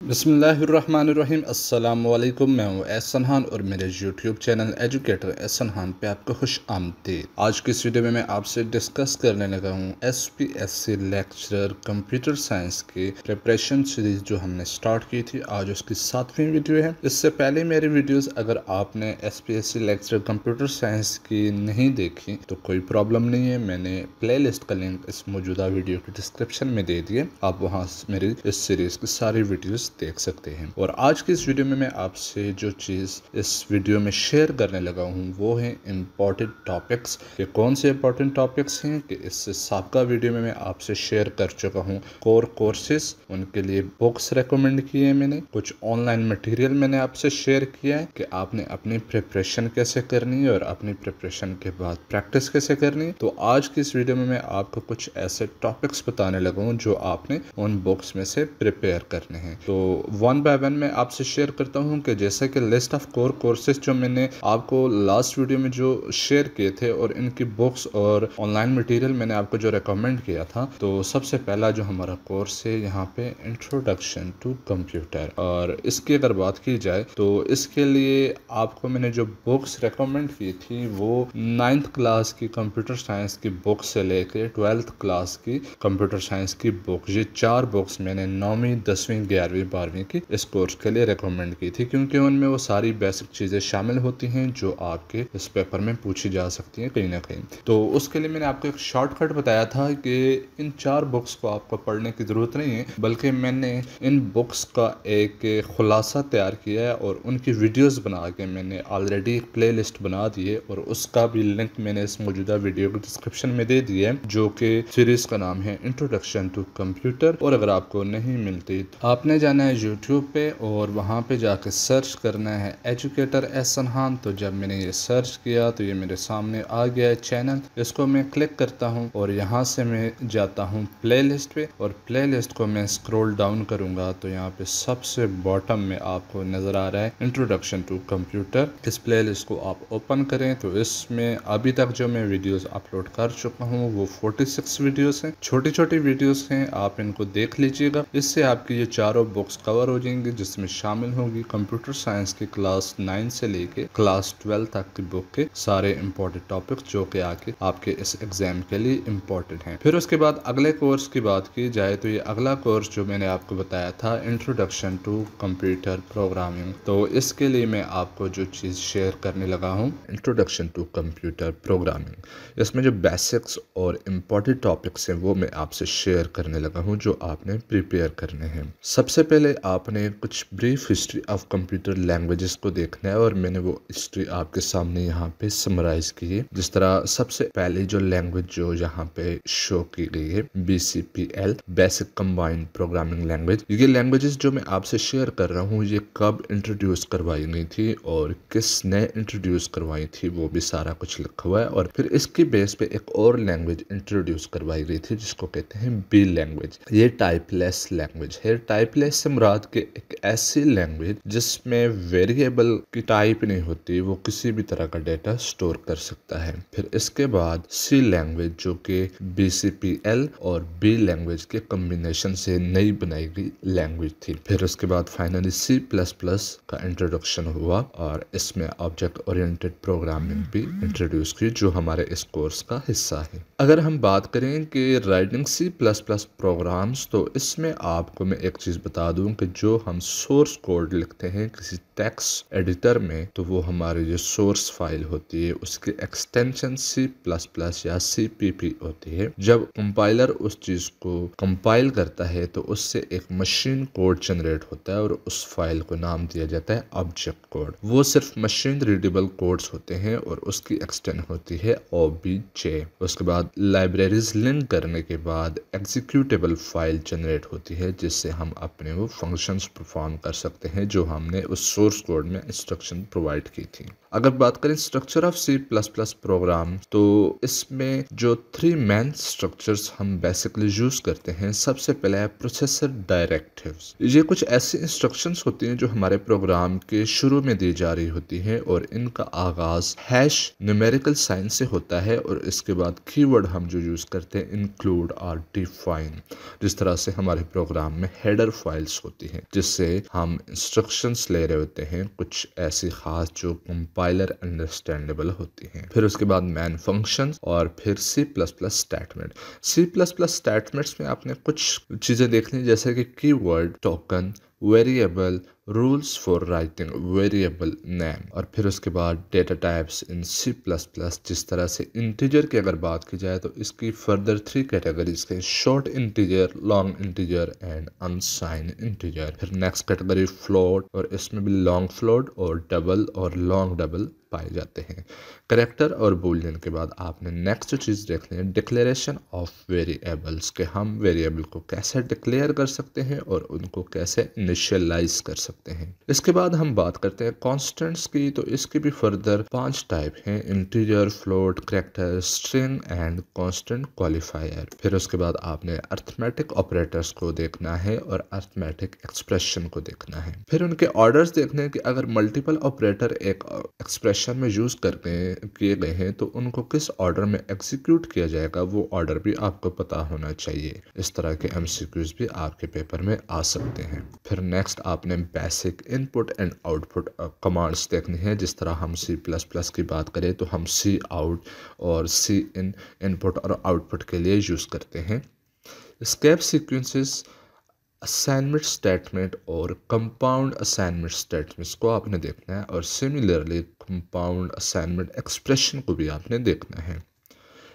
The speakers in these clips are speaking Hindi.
बिस्मिल्लाहिर्रहमानिर्रहीम। अस्सलामुअलैकुम। मैं हूँ एहसन और मेरे यूट्यूब चैनल एजुकेटर एहसन पे आपको खुश आमदीद। आज की इस वीडियो में मैं आपसे डिस्कस करने लगा हूँ SPSC लेक्चरर कंप्यूटर साइंस की प्रिपरेशन सीरीज जो हमने स्टार्ट की थी। आज उसकी 7वीं वीडियो है। इससे पहले मेरी वीडियोस अगर आपने SPSC लेक्चरर कंप्यूटर साइंस की नहीं देखी तो कोई प्रॉब्लम नहीं है। मैंने प्ले लिस्ट का लिंक इस मौजूदा वीडियो के डिस्क्रिप्शन में दे दिए, आप वहाँ मेरी इस सीरीज की सारी वीडियोस देख सकते हैं। और आज की इस वीडियो में मैं आपसे जो चीज़ इस वीडियो में शेयर करने लगा हूँ वो है इम्पॉर्टेंट टॉपिक्स। ये कौन से इम्पॉर्टेंट टॉपिक्स हैं कि इससे साबका वीडियो में मैं आपसे शेयर कर चुका हूँ कोर कोर्सेज, उनके लिए बुक्स रेकमेंड किए हैं मैंने, कुछ ऑनलाइन मटेरियल मैंने आपसे शेयर किया है कि आपने अपनी प्रिपरेशन कैसे करनी है और अपनी प्रिपरेशन के बाद प्रैक्टिस कैसे करनी है। तो आज की इस वीडियो में मैं आपको कुछ ऐसे टॉपिक्स बताने लगा हूँ जो आपने उन बुक्स में से प्रिपेयर करने हैं। तो वन बाय वन मैं आपसे शेयर करता हूं कि जैसे कि लिस्ट ऑफ कोर कोर्सेज जो मैंने आपको लास्ट वीडियो में जो शेयर किए थे और इनकी बुक्स और ऑनलाइन मटेरियल मैंने आपको जो रेकमेंड किया था। तो सबसे पहला जो हमारा कोर्स है यहाँ पे इंट्रोडक्शन टू कंप्यूटर, और इसकी अगर बात की जाए तो इसके लिए आपको मैंने जो बुक्स रेकमेंड की थी वो 9th क्लास की कंप्यूटर साइंस की बुक से लेकर 12th क्लास की कंप्यूटर साइंस की बुक, ये 4 बुक्स मैंने 9वीं 10वीं 11वीं 12वीं की इस कोर्स के लिए रेकमेंड की थी, क्योंकि उनमें वो सारी बेसिक चीज़ें शामिल होती हैं जो आपके इस पेपर में पूछी जा सकती हैं कहीं ना कहीं। तो उसके लिए मैंने आपको एक शॉर्टकट बताया था कि इन 4 बुक्स को आपको पढ़ने की ज़रूरत नहीं है, बल्कि मैंने इन बुक्स का एक खुलासा तैयार किया है और उनकी वीडियोज़ बना के मैंने ऑलरेडी एक प्ले लिस्ट बना दी है और उसका भी लिंक मैंने इस मौजूदा वीडियो के डिस्क्रिप्शन में दे दिया है, जो कि सीरीज़ का नाम है इंट्रोडक्शन टू कंप्यूटर। और अगर आपको नहीं मिलती तो आपने जाना है यूट्यूब पे और वहाँ पे जाके सर्च करना है एजुकेटर एहसन। तो जब मैंने ये सर्च किया तो ये मेरे सामने आ गया है चैनल, इसको मैं क्लिक करता हूँ और यहाँ से मैं जाता हूँ प्ले लिस्ट पे, और प्ले लिस्ट को मैं स्क्रॉल डाउन करूँगा तो यहाँ पे सबसे बॉटम में आपको नज़र आ रहा है इंट्रोडक्शन टू कंप्यूटर। इस प्ले लिस्ट को आप ओपन करें तो इसमें अभी तक जो मैं वीडियोज़ अपलोड कर चुका हूँ वो 46 वीडियोज़ हैं, छोटी छोटी वीडियोज़ हैं, आप इनको देख लीजिएगा। इससे आपकी ये चारों बुक्स कवर हो जाएंगी, जिसमें शामिल होगी कंप्यूटर साइंस की क्लास 9 से लेके क्लास 12 तक की बुक के सारे इंपॉर्टेंट टॉपिक्स जो कि आके आपके इस एग्जाम के लिए इम्पोर्टेंट हैं। फिर उसके बाद अगले कोर्स की बात की जाए तो ये अगला कोर्स जो मैंने आपको बताया था इंट्रोडक्शन टू कंप्यूटर प्रोग्रामिंग, तो इसके लिए मैं आपको जो चीज़ शेयर करने लगा हूँ इंट्रोडक्शन टू कंप्यूटर प्रोग्रामिंग, इसमें जो बेसिक्स और इम्पॉर्टेंट टॉपिक्स हैं वो मैं आपसे शेयर करने लगा हूँ जो आपने प्रिपेयर करने हैं। सबसे पहले आपने कुछ brief history of computer languages को देखना है और मैंने वो हिस्ट्री आपके सामने यहाँ पे समराइज की है। जिस तरह सबसे पहले जो लैंग्वेज जो यहाँ पे शो की गई है BCPL, basic combined programming language. ये लैंग्वेजेस जो मैं आपसे शेयर कर रहा हूँ ये कब इंट्रोड्यूस करवाई गई थी और किसने इंट्रोड्यूस करवाई थी वो भी सारा कुछ लिखा हुआ है। और फिर इसकी बेस पे एक और लैंग्वेज इंट्रोड्यूस करवाई गई थी जिसको कहते हैं B लैंग्वेज। ये टाइपलेस लैंग्वेज है। टाइपलेस से मुराद के एक ऐसी लैंग्वेज जिसमें वेरिएबल की टाइप नहीं होती, वो किसी भी तरह का डेटा स्टोर कर सकता है। फिर इसके बाद C लैंग्वेज जो कि BCPL और B लैंग्वेज के कॉम्बिनेशन से नई बनाई गई लैंग्वेज थी। फिर उसके बाद फाइनली C++ का इंट्रोडक्शन हुआ और इसमें ऑब्जेक्ट ओरिएंटेड प्रोग्रामिंग भी इंट्रोड्यूस की जो हमारे इस कोर्स का हिस्सा है। अगर हम बात करें कि राइटिंग C++ प्रोग्राम्स, तो इसमें आपको मैं एक चीज़ बता दूं कि जो हम सोर्स कोड लिखते हैं किसी टेक्स्ट एडिटर में, तो वो हमारी जो सोर्स फाइल होती है उसकी एक्सटेंशन C++ या CPP होती है। जब कंपाइलर उस चीज़ को कंपाइल करता है तो उससे एक मशीन कोड जनरेट होता है और उस फाइल को नाम दिया जाता है ऑब्जेक्ट कोड। वो सिर्फ मशीन रीडेबल कोड्स होते हैं और उसकी एक्सटेंड होती है OBJ। उसके बाद लाइब्रेरीज लिंक करने के बाद एग्जीक्यूटेबल फाइल जनरेट होती है जिससे हम अपने वो फंक्शंस परफॉर्म कर सकते हैं जो हमने उस सोर्स कोड में इंस्ट्रक्शन प्रोवाइड की थी। अगर बात करें स्ट्रक्चर ऑफ C++ प्रोग्राम, तो इसमें जो 3 मेन स्ट्रक्चर्स हम बेसिकली यूज करते हैं, सबसे पहले है प्रोसेसर डायरेक्टिव्स। ये कुछ ऐसी इंस्ट्रक्शंस होती हैं जो हमारे प्रोग्राम के शुरू में दी जा रही होती हैं और इनका आगाज हैश न्यूमेरिकल साइन से होता है और इसके बाद कीवर्ड हम जो यूज करते हैं इंक्लूड और डिफाइन। जिस तरह से हमारे प्रोग्राम में हेडर फाइल वेरिएबल्स होती हैं जिससे हम इंस्ट्रक्शंस ले रहे होते हैं, कुछ ऐसी खास जो कंपाइलर अंडरस्टैंडेबल होती हैं। फिर उसके बाद मैन फंक्शंस और फिर C plus plus statement. C plus plus statements में आपने कुछ चीज़ें देखनी जैसे कि keyword, token, variable, rules for writing variable name, और फिर उसके बाद data types in C plus plus. जिस तरह से इंटीजर की अगर बात की जाए तो इसकी फर्दर 3 कैटेगरीज के short integer, long integer and अनसाइन integer. फिर नेक्स्ट कैटेगरी फ्लोट, और इसमें भी लॉन्ग फ्लोट और डबल और लॉन्ग डबल पाए जाते हैं। करेक्टर और बूलियन के बाद आपने नेक्स्ट चीज़ देखनी है डिक्लेरेशन ऑफ वेरिएबल्स, के हम वेरिएबल को कैसे डिक्लेयर कर सकते हैं और उनको कैसे इनिशियलाइज कर सकते हैं। इसके बाद हम बात करते हैं कॉन्स्टेंट्स की, तो इसकी भी फर्दर 5 टाइप हैं, integer, float, character, string and constant qualifier. फिर उसके बाद आपने अर्थमेटिक ऑपरेटर्स को देखना है और अर्थमेटिक एक्सप्रेशन को देखना है। फिर उनके ऑर्डर्स देखने हैं कि अगर मल्टीपल ऑपरेटर एक एक्सप्रेशन में यूज किए गए हैं तो उनको किस ऑर्डर में एग्जीक्यूट किया जाएगा, वो ऑर्डर भी आपको पता होना चाहिए। इस तरह के एमसीक्यूज भी आपके पेपर में आ सकते हैं। फिर नेक्स्ट आपने basic input and output commands देखनी है। जिस तरह हम सी प्लस प्लस की बात करें तो हम सी आउट और सी इन इनपुट और आउटपुट के लिए यूज़ करते हैं। स्केप सीक्वेंसेस, असाइनमेंट स्टेटमेंट और कंपाउंड असाइनमेंट स्टेटमेंट्स को आपने देखना है, और सिमिलरली कंपाउंड असाइनमेंट एक्सप्रेशन को भी आपने देखना है।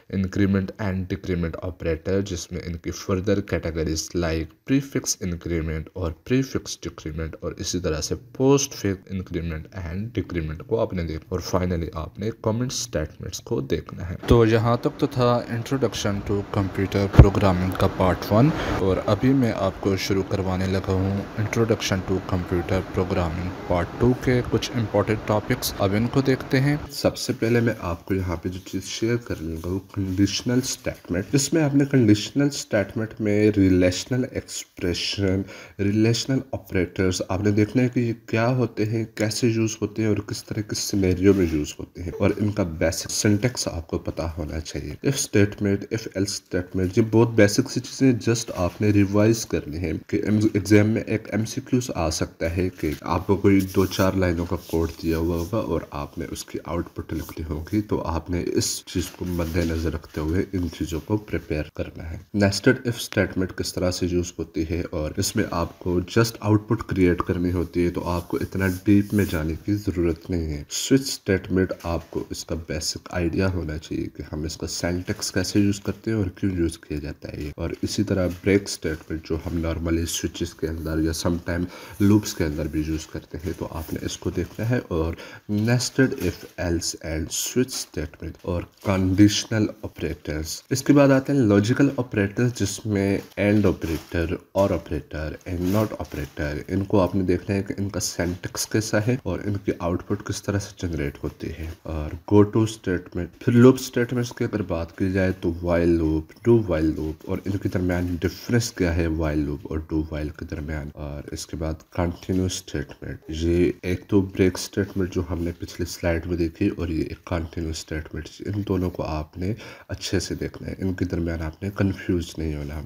इंक्रीमेंट एंड डिक्रीमेंट ऑपरेटर, जिसमें इनकी further categories like prefix increment और प्रीफिक्स डिक्रीमेंट, और इसी तरह से post fix increment and decrement को आपने देखना, और फाइनली आपने कमेंट स्टेटमेंट्स को देखना है। तो यहाँ तक तो था इंट्रोडक्शन टू कंप्यूटर प्रोग्रामिंग का पार्ट 1, और अभी मैं आपको शुरू करवाने लगा हूँ introduction to computer programming part 2 के कुछ इंपॉर्टेंट टॉपिक्स। अब इनको देखते हैं। सबसे पहले मैं आपको यहाँ पे जो चीज़ शेयर करने लगा हूँ कंडीशनल स्टेटमेंट। इसमें आपने कंडीशनल स्टेटमेंट में रिलेशनल एक्सप्रेशन, रिलेशनल ऑपरेटर्स आपने देखना है कि ये क्या होते हैं, कैसे यूज होते हैं और किस तरह के सिनेरियो में यूज होते हैं, और इनका बेसिक सिंटेक्स आपको पता होना चाहिए। If statement, if else statement, ये बहुत बेसिक सी चीजें जस्ट आपने रिवाइज करनी है कि एग्जाम में एक एमसीक्यूज आ सकता है कि आपको कोई 2-4 लाइनों का कोड दिया हुआ होगा और आपने उसकी आउटपुट लिखनी होगी, तो आपने इस चीज को मद्देनजर रखते हुए इन चीजों को प्रिपेयर करना है। नेस्टेड इफ स्टेटमेंट किस तरह से यूज होती है, और इसमें आपको जस्ट आउटपुट क्रिएट करनी होती है, तो आपको इतना डीप में जाने की जरूरत नहीं है। स्विच स्टेटमेंट, आपको इसका बेसिक आइडिया होना चाहिए कि हम इसका सिंटैक्स कैसे यूज करते हैं और क्यों यूज किया जाता है। और इसी तरह ब्रेक स्टेटमेंट जो हम नॉर्मली स्विचेस के अंदर या समटाइम लूप्स के अंदर भी यूज करते हैं, तो आपने इसको देखना है। और nested if else and switch statement और कंडीशनल ऑपरेटर्स। इसके बाद आते हैं लॉजिकल ऑपरेटर्स, जिसमें एंड ऑपरेटर, और ऑपरेटर, एंड नॉट ऑपरेटर। इनको आपने देखना है कि इनका सिंटैक्स कैसा है और इनकी आउटपुट किस तरह से जनरेट होती है। और गो टू स्टेटमेंट। फिर लूप स्टेटमेंट्स की अगर बात की जाए तो while loop, do while loop, और इनके दरमियान डिफरेंस क्या है वाइल लूप और डू वाइल के दरमियान। और इसके बाद कंटिन्यूस स्टेटमेंट, ये एक तो ब्रेक स्टेटमेंट जो हमने पिछली स्लाइड में देखी, और ये एक कंटिन्यूस स्टेटमेंट, इन दोनों को आपने अच्छे से देखना है, इनके दरमियान आपने कंफ्यूज नहीं होना।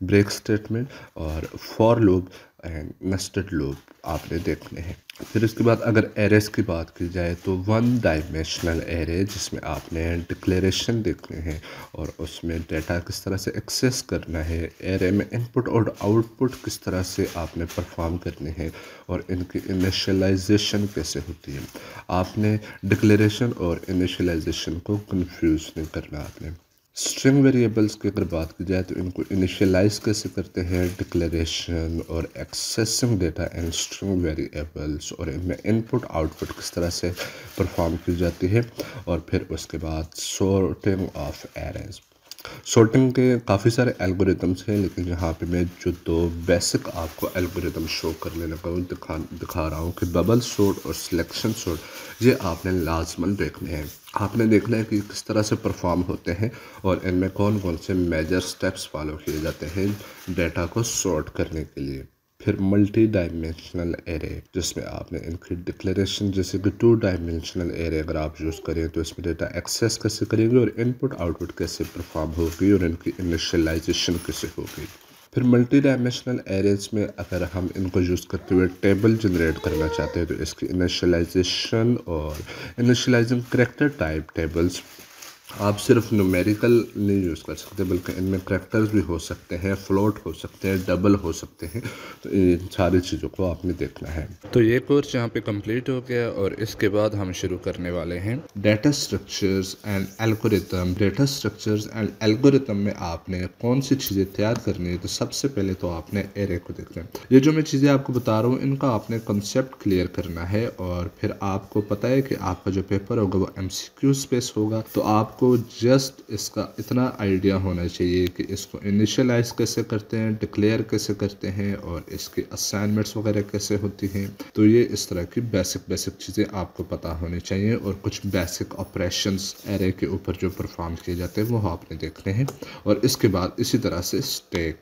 ब्रेक स्टेटमेंट और for loop and nested loop आपने देखने हैं। फिर इसके बाद अगर एरेस की बात की जाए तो 1 डायमेंशनल एरे, जिसमें आपने डिक्लेरेशन देखने हैं और उसमें डेटा किस तरह से एक्सेस करना है, एरे में इनपुट और आउटपुट किस तरह से आपने परफॉर्म करने हैं, और इनकी इनिशियलाइजेशन कैसे होती है। आपने डिक्लेरेशन और इनिशियलाइजेशन को कंफ्यूज नहीं करना आपने। स्ट्रिंग वेरिएबल्स की अगर बात की जाए तो इनको इनिशियलाइज कैसे करते हैं, डिक्लेरेशन और accessing data and string variables, और इनमें इनपुट आउटपुट किस तरह से परफॉर्म की जाती है। और फिर उसके बाद सॉर्टिंग ऑफ एरेज। सॉर्टिंग के काफ़ी सारे एल्गोरिदम्स हैं, लेकिन यहाँ पे मैं जो 2 बेसिक आपको एल्गोरिदम शो करने लगा हूँ, दिखा रहा हूँ कि बबल सॉर्ट और सिलेक्शन सॉर्ट, ये आपने लाजमन देखने हैं। आपने देखना है कि किस तरह से परफॉर्म होते हैं और इनमें कौन कौन से मेजर स्टेप्स फॉलो किए जाते हैं डेटा को सॉर्ट करने के लिए। फिर मल्टी डायमेंशनल एरे, जिसमें आपने इनकी डिक्लेरेशन, जैसे कि 2 डायमेंशनल एरे अगर आप यूज़ करें तो इसमें डेटा एक्सेस कैसे करेंगे और इनपुट आउटपुट कैसे परफॉर्म होगी और इनकी इनिशियलाइजेशन कैसे होगी। फिर मल्टी डायमेंशनल एरेज में अगर हम इनको यूज़ करते हुए टेबल जनरेट करना चाहते हैं तो इसकी इनिशियलाइजेशन और इनिशियलाइजिंग करेक्टर टाइप टेबल्स आप सिर्फ न्यूमेरिकल नहीं यूज़ कर सकते बल्कि इनमें करैक्टर्स भी हो सकते हैं, फ्लोट हो सकते हैं, डबल हो सकते हैं। तो इन सारी चीज़ों को आपने देखना है। तो ये कोर्स यहाँ पे कंप्लीट हो गया और इसके बाद हम शुरू करने वाले हैं data structures and algorithm. Data structures and algorithm में आपने कौन सी चीज़ें तैयार करनी है, तो सबसे पहले तो आपने एरे को देखना है। ये जो मैं चीज़ें आपको बता रहा हूँ इनका आपने कंसेप्ट क्लियर करना है और फिर आपको पता है कि आपका जो पेपर होगा वो MCQ स्पेस होगा। तो आपको जस्ट इसका इतना आइडिया होना चाहिए कि इसको इनिशियलाइज कैसे करते हैं, डिक्लेयर कैसे करते हैं और इसकी असाइनमेंट्स वगैरह कैसे होती हैं। तो ये इस तरह की बेसिक चीज़ें आपको पता होनी चाहिए और कुछ बेसिक ऑपरेशंस एरे के ऊपर जो परफॉर्म किए जाते हैं वो आपने देखने हैं। और इसके बाद इसी तरह से स्टैक,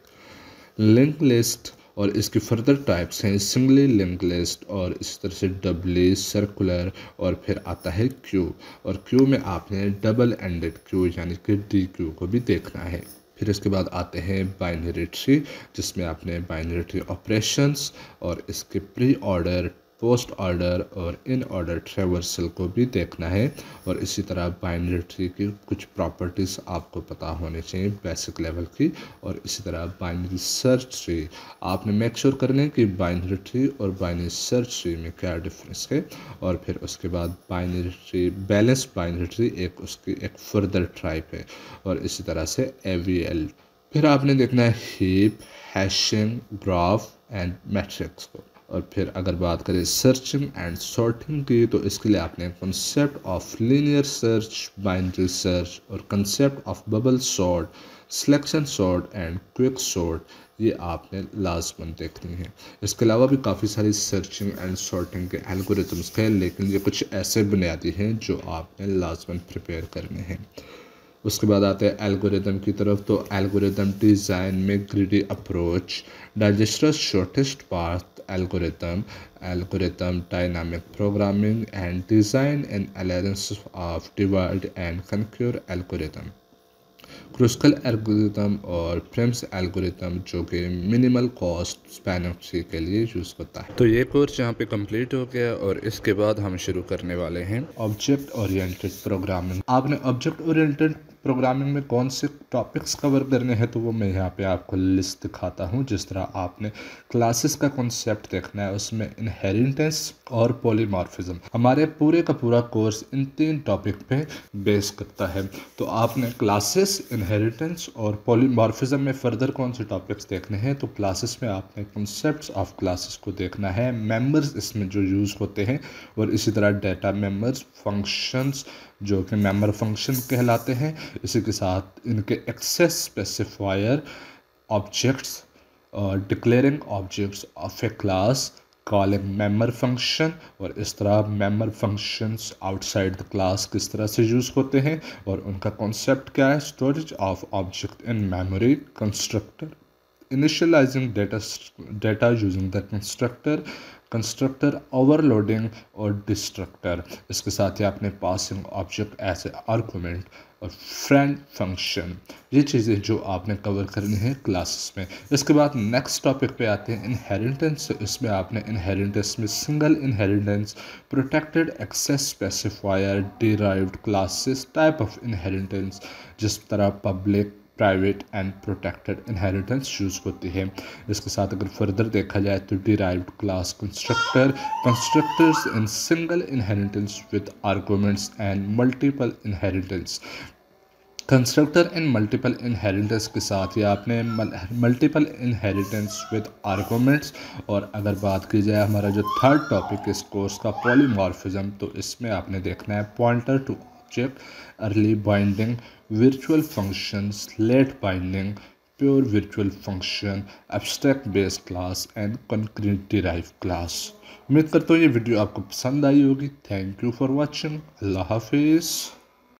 लिंक लिस्ट और इसकी फर्दर टाइप्स हैं सिंगली लिंक लिस्ट और इस तरह से डबली, सर्कुलर और फिर आता है क्यू। और क्यू में आपने डबल एंडेड क्यू यानी कि DQ को भी देखना है। फिर इसके बाद आते हैं बाइनरी ट्री जिसमें आपने बाइनरी ट्री ऑपरेशंस और इसके प्री ऑर्डर, पोस्ट ऑर्डर और इन ऑर्डर ट्रेवर्सल को भी देखना है। और इसी तरह बाइनरी ट्री की कुछ प्रॉपर्टीज़ आपको पता होनी चाहिए बेसिक लेवल की। और इसी तरह बाइनरी सर्च ट्री आपने मेक श्योर करना है कि बाइनरी ट्री और बाइनरी सर्च ट्री में क्या डिफरेंस है। और फिर उसके बाद binary tree, balance binary tree एक उसकी एक फर्दर टाइप है। और इसी तरह से AVL। फिर आपने देखना है heap, hashing, graph and matrix को। और फिर अगर बात करें सर्चिंग एंड सॉर्टिंग की तो इसके लिए आपने concept of linear search, binary search और concept of bubble sort, selection sort and quick sort ये आपने लाजमन देखनी है। इसके अलावा भी काफ़ी सारी सर्चिंग एंड सॉर्टिंग के एल्गोरिथम्स हैं लेकिन ये कुछ ऐसे बुनियादी हैं जो आपने लाजमन प्रिपेयर करने हैं। उसके बाद आते हैं एल्गोरिदम की तरफ। तो एल्गोरिदम डिज़ाइन में greedy approach, Dijkstra's shortest path algorithm, algorithm dynamic programming and design in analysis of divide and conquer algorithm, Kruskal algorithm और फ्रेम्स एल्गोरिदम जो कि मिनिमल कॉस्ट स्पैन ट्री के लिए यूज़ होता है। तो ये कोर्स यहाँ पे कंप्लीट हो गया और इसके बाद हम शुरू करने वाले हैं ऑब्जेक्ट ओरिएंटेड प्रोग्रामिंग। आपने ऑब्जेक्ट ओरिएंटेड प्रोग्रामिंग में कौन से टॉपिक्स कवर करने हैं तो वो मैं यहाँ पे आपको लिस्ट दिखाता हूँ। जिस तरह आपने क्लासेस का कॉन्सेप्ट देखना है, उसमें इनहेरिटेंस और पॉलीमॉर्फिज्म। हमारे पूरे का पूरा कोर्स इन 3 टॉपिक पे बेस करता है। तो आपने क्लासेस, इनहेरिटेंस और पॉलीमॉर्फिज्म में फर्दर कौन से टॉपिक्स देखने हैं तो क्लासेस में आपने कॉन्सेप्ट्स ऑफ क्लासेस को देखना है, मेंबर्स इसमें जो यूज़ होते हैं और इसी तरह डेटा मेंबर्स, फंक्शंस जो कि मेंबर फंक्शन कहलाते हैं, इसी के साथ इनके access specifier, objects, declaring objects of a class, calling member function और इस तरह member functions outside the class किस तरह से यूज़ होते हैं और उनका कॉन्सेप्ट क्या है, storage of object in memory, constructor, initialising data using the constructor overloading और डिस्ट्रक्टर। इसके साथ ही आपने passing object as a argument और फ्रेंड फंक्शन, ये चीज़ें जो आपने कवर करनी है क्लासेस में। इसके बाद नेक्स्ट टॉपिक पे आते हैं इनहेरिटेंस। इसमें आपने इनहेरिटेंस में single inheritance, protected access specifier, derived classes, type of inheritance जिस तरह public, private and protected inheritance use होती है। इसके साथ अगर फर्दर देखा जाए तो derived class constructors in single inheritance with arguments and multiple inheritance, constructor in multiple inheritance के साथ ही आपने मल्टीपल इनहेरिटेंस विद आर्गुमेंट्स। और अगर बात की जाए हमारा जो थर्ड टॉपिक इस कोर्स का पॉलीमॉर्फिज्म, तो इसमें आपने देखना है pointer to object, early binding, virtual functions, late binding, pure virtual function, abstract base class and concrete derived class। उम्मीद करता हूँ ये वीडियो आपको पसंद आई होगी। Thank you for watching. अल्लाह हाफिज़।